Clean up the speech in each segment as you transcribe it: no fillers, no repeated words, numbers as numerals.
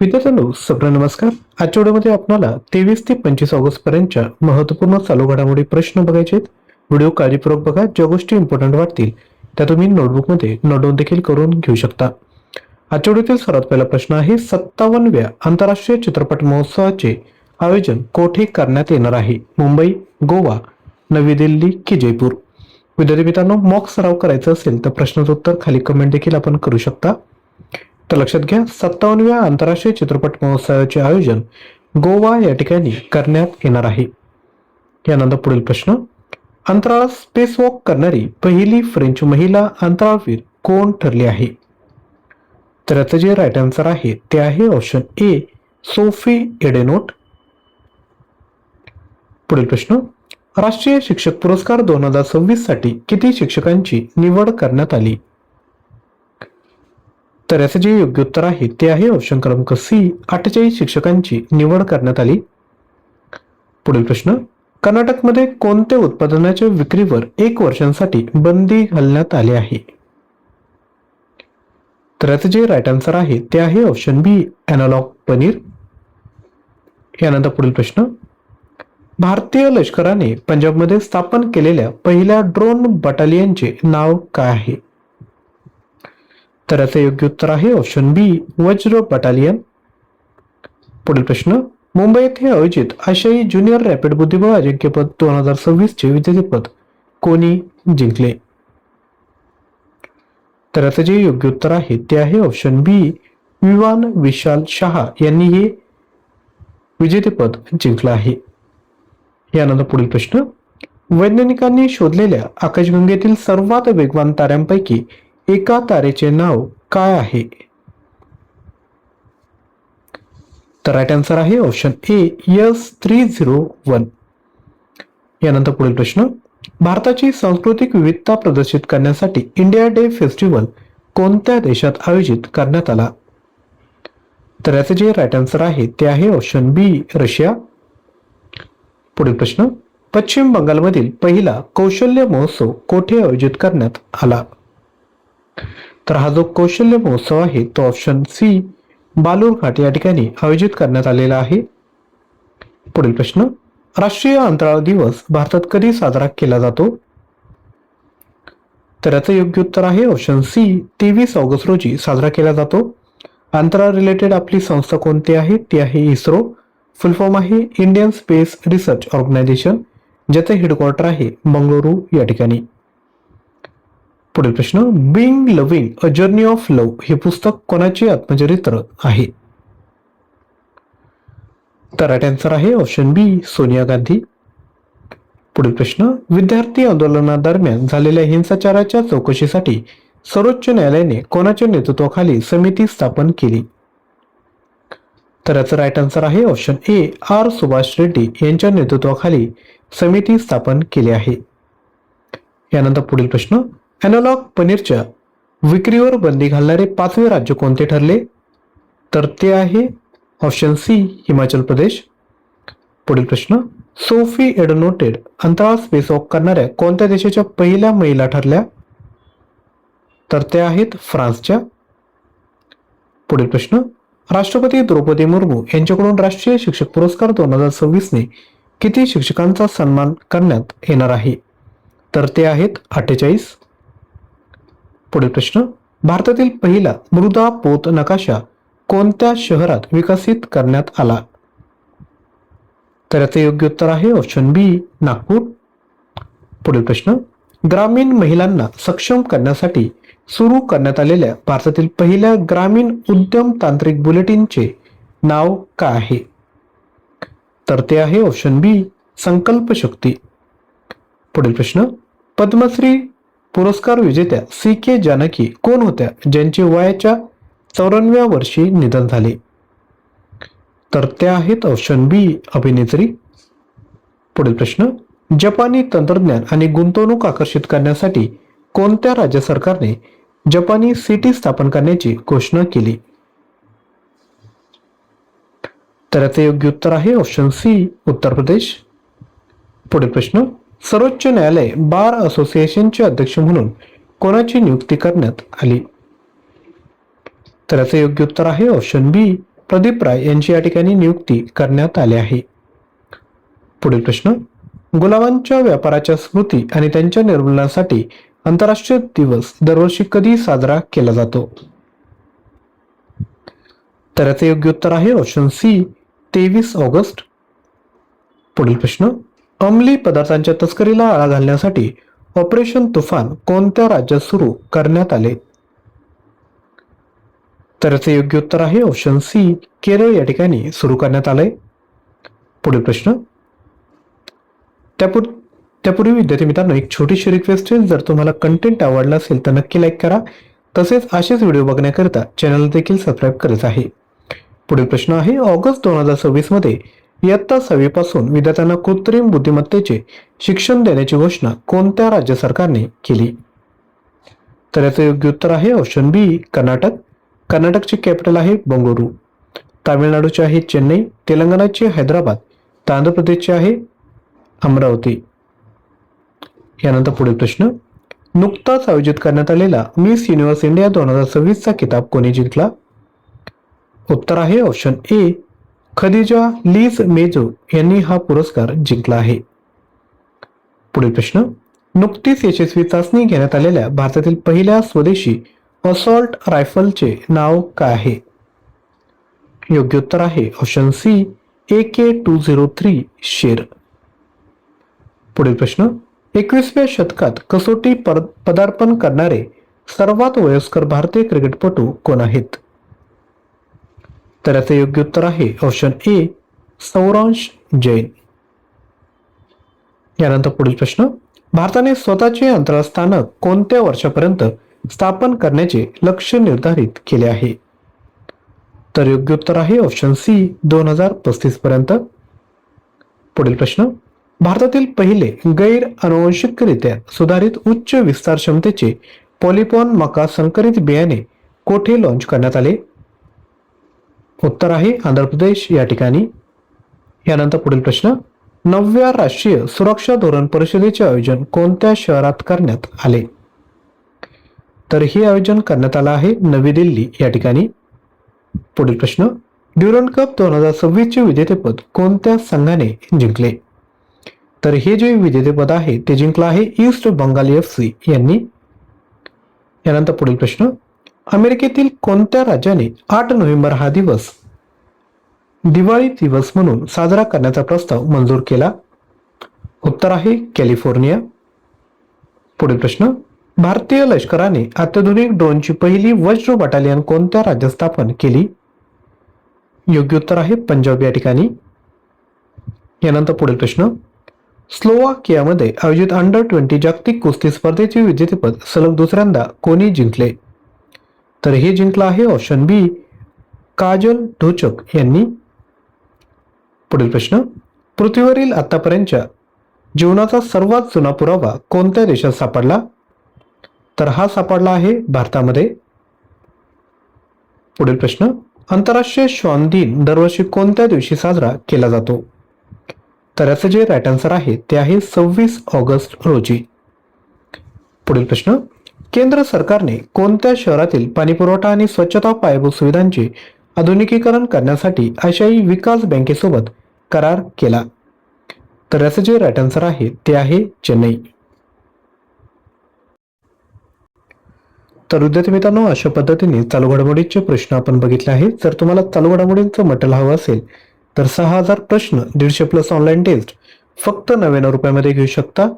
विद्यार्थ्यांनो, सगळं नमस्कार. आजच्या व्हिडिओमध्ये आपल्याला 23 ते 25 ऑगस्ट पर्यंतच्या महत्त्वपूर्ण चालू घडामोडी प्रश्न बघायचे आहेत. व्हिडिओ काळजीपूर्वक बघा. ज्या गोष्टी इम्पॉर्टंट वाटतील त्या तुम्ही नोटबुकमध्ये नोट डाऊन देखील करून घेऊ शकता. आजच्या व्हिडिओतील सर्वात पहिला प्रश्न आहे, 57व्या आंतरराष्ट्रीय चित्रपट महोत्सवाचे आयोजन कोठे करण्यात येणार आहे? मुंबई, गोवा, नवी दिल्ली की जयपूर? विद्यार्थी मित्रांनो, मॉक सराव करायचा असेल तर प्रश्नाचं उत्तर खाली कमेंट देखील आपण करू शकता. तर लक्षात घ्या, 57व्या आंतरराष्ट्रीय चित्रपट महोत्सवाचे आयोजन गोवा या ठिकाणी करण्यात येणार आहे. यानंतर पुढील प्रश्न, अंतराळ स्पेस वॉक करणारी पहिली फ्रेंच महिला अंतराळवीर कोण ठरली आहे? तर याचं जे राईट आन्सर आहे ते आहे ऑप्शन ए, सोफी एडेनोट. पुढील प्रश्न, राष्ट्रीय शिक्षक पुरस्कार 2026 साठी किती शिक्षकांची निवड करण्यात आली? तर याचं जे योग्य उत्तर आहे ते आहे ऑप्शन क्रमांक सी, 48 शिक्षकांची निवड करण्यात आली. पुढील प्रश्न, कर्नाटकमध्ये कोणत्या उत्पादनाच्या विक्रीवर 1 वर्षांसाठी बंदी घालण्यात आली आहे? तर याचं जे राईट आन्सर आहे ते आहे ऑप्शन बी, एनालॉग पनीर. यानंतर पुढील प्रश्न, भारतीय लष्कराने पंजाबमध्ये स्थापन केलेल्या पहिल्या ड्रोन बटालियनचे नाव काय आहे? तर याचे योग्य उत्तर आहे ऑप्शन बी, वज्र बटालियन. पुढील प्रश्न, मुंबई येथे आयोजित आशियाई ज्युनियर रॅपिड बुद्धिबळ अजिंक्यपद 2026 चे विजेतेपद कोणी जिंकले? तर याचे जे योग्य उत्तर आहे ते आहे ऑप्शन बी, विवान विशाल शाह यांनी हे विजेतेपद जिंकलं आहे. यानंतर पुढील प्रश्न, वैज्ञानिकांनी शोधलेल्या आकाशगंगेतील सर्वात वेगवान ताऱ्यांपैकी एका तारेचे नाव काय आहे? तर राईट आन्सर आहे ऑप्शन ए, S301. यानंतर पुढील प्रश्न, भारताची सांस्कृतिक विविधता प्रदर्शित करण्यासाठी इंडिया डे फेस्टिवल कोणत्या देशात आयोजित करण्यात आला? तर याचे जे राईट आन्सर आहे ते आहे ऑप्शन बी, रशिया. पुढील प्रश्न, पश्चिम बंगालमधील पहिला कौशल्य महोत्सव कोठे आयोजित करण्यात आला? तर हा जो कौशल्य महोत्सव आहे तो ऑप्शन सी, बालूरघाट या ठिकाणी आयोजित करण्यात आलेला आहे. पुढील प्रश्न, राष्ट्रीय अंतराळ दिवस भारतात कधी साजरा केला जातो? तर याचं योग्य उत्तर आहे ऑप्शन सी, 23 ऑगस्ट रोजी साजरा केला जातो. अंतराळ रिलेटेड आपली संस्था कोणती आहे? ती आहे इस्रो. फुल फॉर्म आहे इंडियन स्पेस रिसर्च ऑर्गनायझेशन, ज्याचे हेडक्वार्टर आहे बंगळुरू या ठिकाणी. पुढील प्रश्न, being loving a journey of love हे पुस्तक कोणाचे आत्मचरित्र आहे? तर राईट आन्सर आहे ऑप्शन बी, सोनिया गांधी. पुढील प्रश्न, विद्यार्थी आंदोलनादरम्यान झालेल्या हिंसाचाराच्या चौकशीसाठी सर्वोच्च न्यायालयाने कोणाच्या नेतृत्वाखाली समिती स्थापन केली? तर याचं राईट आन्सर आहे option A, R Subhash Reddy यांच्या नेतृत्वाखाली समिती स्थापन केली आहे. यानंतर पुढील प्रश्न, एनालॉग पनीरच्या विक्रीवर बंदी घालणारे 5वे राज्य कोणते ठरले? तर ते आहे ऑप्शन सी, हिमाचल प्रदेश. पुढील प्रश्न, सोफी एडनोटेड अंतराळ स्पेस वॉक करणाऱ्या कोणत्या देशाच्या पहिल्या महिला ठरल्या? तर ते आहेत फ्रान्सच्या. पुढील प्रश्न, राष्ट्रपती द्रौपदी मुर्मू यांच्याकडून राष्ट्रीय शिक्षक पुरस्कार 2026 ने किती शिक्षकांचा सन्मान करण्यात येणार आहे? तर ते आहेत 48. पुढील प्रश्न, भारतातील पहिला मृदा पोत नकाशा कोणत्या शहरात विकसित करण्यात आला? तर याचे योग्य उत्तर आहे ऑप्शन बी, नागपूर. पुढील प्रश्न, ग्रामीण महिलांना सक्षम करण्यासाठी सुरू करण्यात आलेल्या भारतातील पहिल्या ग्रामीण उद्यम तांत्रिक बुलेटिनचे नाव काय आहे? तर ते आहे ऑप्शन बी, संकल्प शक्ती. पुढील प्रश्न, पद्मश्री पुरस्कार विजेत्या CK जानकी कोण होत्या ज्यांचे वयाच्या 54व्या वर्षी निधन झाले? तर ते आहेत ऑप्शन बी, अभिनेत्री. पुढील प्रश्न, जपानी तंत्रज्ञान आणि गुंतवणूक आकर्षित करण्यासाठी कोणत्या राज्य सरकारने जपानी सिटी स्थापन करण्याची घोषणा केली? तर याचे योग्य उत्तर आहे ऑप्शन सी, उत्तर प्रदेश. पुढील प्रश्न, सर्वोच्च न्यायालय बार असोसिएशनचे अध्यक्ष म्हणून कोणाची नियुक्ती करण्यात आली? तर याचे योग्य उत्तर आहे ऑप्शन बी, प्रदीप राय यांची या ठिकाणी नियुक्ती करण्यात आली आहे. पुढील प्रश्न, गुलामांच्या व्यापाराच्या स्मृती आणि त्यांच्या निर्मूलनासाठी आंतरराष्ट्रीय दिवस दरवर्षी कधी साजरा केला जातो? तर याचे योग्य उत्तर आहे ऑप्शन सी, 23 ऑगस्ट. पुढील प्रश्न, अंमली पदार्थांच्या तस्करीला आळा घालण्यासाठी ऑपरेशन तुफान कोणत्या राज्यात सुरू करण्यात आले? तर याचे योग्य उत्तर आहे ऑप्शन सी, केरळ या ठिकाणी सुरू करण्यात आलंय. पुढील प्रश्न, त्यापूर्वी विद्यार्थी मित्रांनो एक छोटीशी रिक्वेस्ट आहे, जर तुम्हाला कंटेंट आवडला असेल तर नक्की लाईक करा. तसेच असेच व्हिडिओ बघण्याकरिता चॅनल देखील सबस्क्राईब करायचं आहे. पुढील प्रश्न आहे, ऑगस्ट 2026 मध्ये इयत्ता 6वी पासून विद्यार्थ्यांना कृत्रिम बुद्धिमत्तेचे शिक्षण देण्याची घोषणा कोणत्या राज्य सरकारने केली? तर याचं योग्य उत्तर आहे ऑप्शन बी, कर्नाटक. कर्नाटकची कॅपिटल आहे बंगळुरू. तामिळनाडूची आहे चेन्नई. तेलंगणाची हैदराबाद. तर आंध्र प्रदेशची आहे अमरावती. यानंतर पुढील प्रश्न, नुकताच आयोजित करण्यात आलेला मिस युनिव्हर्स इंडिया 2026 चा किताब कोणी जिंकला? उत्तर आहे ऑप्शन ए, खदिजा लीज मेजो यांनी हा पुरस्कार जिंकला आहे. पुढील प्रश्न, नुकतीच यशस्वी चाचणी घेण्यात आलेल्या भारतातील पहिल्या स्वदेशी असॉल्ट रायफलचे नाव काय आहे? योग्य उत्तर आहे ऑप्शन सी, AK-203 शेर. पुढील प्रश्न, 21व्या शतकात कसोटी पदार्पण करणारे सर्वात वयस्कर भारतीय क्रिकेटपटू कोण आहेत? तर याचे योग्य उत्तर आहे ऑप्शन ए, सौरांश जैन. यानंतर पुढील प्रश्न, भारताने स्वतःचे अंतराळ स्थानक कोणत्या वर्षापर्यंत स्थापन करण्याचे लक्ष्य निर्धारित केले आहे? तर योग्य उत्तर आहे ऑप्शन सी, 2035 पर्यंत. पुढील प्रश्न, भारतातील पहिले गैर अनुवांशिकरित्या सुधारित उच्च विस्तार क्षमतेचे पॉलिपॉन मका संकरित बियाणे कोठे लॉन्च करण्यात आले? उत्तर आहे आंध्र प्रदेश या ठिकाणी. यानंतर पुढील प्रश्न, 9व्या राष्ट्रीय सुरक्षा धोरण परिषदेचे आयोजन कोणत्या शहरात करण्यात आले? तर हे आयोजन करण्यात आलं आहे नवी दिल्ली या ठिकाणी. पुढील प्रश्न, ड्युरंड कप 2026 चे विजेतेपद कोणत्या संघाने जिंकले? तर हे जे विजेतेपद आहे ते जिंकलं आहे ईस्ट बंगाल FC यांनी. यानंतर पुढील प्रश्न, अमेरिकेतील कोणत्या राज्याने 8 नोव्हेंबर हा दिवस दिवाळी दिवस म्हणून साजरा करण्याचा प्रस्ताव मंजूर केला? उत्तर आहे कॅलिफोर्निया. पुढील प्रश्न, भारतीय लष्कराने अत्याधुनिक ड्रोनची पहिली वज्र बटालियन कोणत्या राज्यात स्थापन केली? योग्य उत्तर आहे पंजाब या ठिकाणी. यानंतर पुढील प्रश्न, स्लोवाकियामध्ये आयोजित अंडर-20 जागतिक कुस्ती स्पर्धेचे विजेतेपद सलग दुसऱ्यांदा कोणी जिंकले? तर हे जिंकलं आहे ऑप्शन बी, काजल ढोचक यांनी. पुढील प्रश्न, पृथ्वीवरील आतापर्यंतच्या जीवनाचा सर्वात जुना पुरावा कोणत्या देशात सापडला? तर हा सापडला आहे भारतामध्ये. पुढील प्रश्न, आंतरराष्ट्रीय श्वान दिन दरवर्षी कोणत्या दिवशी साजरा केला जातो? तर याचं जे राईट आन्सर आहे ते आहे 26 ऑगस्ट रोजी. पुढील प्रश्न, केंद्र सरकारने कोणत्या शहरातील पाणीपुरवठा आणि स्वच्छता पायाभूत सुविधांचे आधुनिकीकरण करण्यासाठी आशियाई विकास बँकेसोबत करार केला? तर याचं जे राईट आन्सर आहे ते आहे चेन्नई. तर विद्यार्थी मित्रांनो, अशा पद्धतीने चालू घडामोडीचे प्रश्न आपण बघितले आहेत. जर तुम्हाला चालू घडामोडींचं मटेरियल हवं असेल तर 6000 प्रश्न 150+ ऑनलाईन टेस्ट फक्त 99 रुपयामध्ये घेऊ शकता.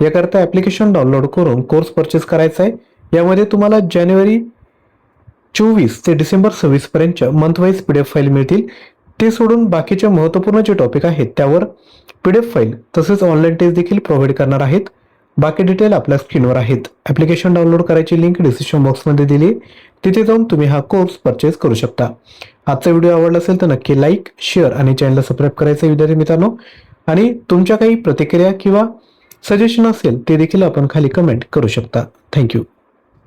याकरता ॲप्लिकेशन डाउनलोड करून कोर्स परचेस करायचा आहे. यामध्ये तुम्हाला जानेवारी 24 ते डिसेंबर 26 पर्यंतच्या मंथ वाईज PDF फाईल मिळतील. ते सोडून बाकीचे महत्त्वपूर्ण जे टॉपिक आहेत त्यावर PDF फाईल तसेच ऑनलाईन टेस्ट देखील प्रोव्हाइड करणार आहेत. बाकी डिटेल आपल्या स्क्रीनवर आहेत. ॲप्लिकेशन डाउनलोड करायची लिंक डिस्क्रिप्शन बॉक्समध्ये दिली, तिथे जाऊन तुम्ही हा कोर्स परचेस करू शकता. आजचा व्हिडिओ आवडला असेल तर नक्की लाईक, शेअर आणि चॅनलला सबस्क्राईब करायचं विद्यार्थी मित्रांनो. आणि तुमच्या काही प्रतिक्रिया किंवा सजेशन असेल ते देखील आपण खाली कमेंट करू शकता. थँक्यू.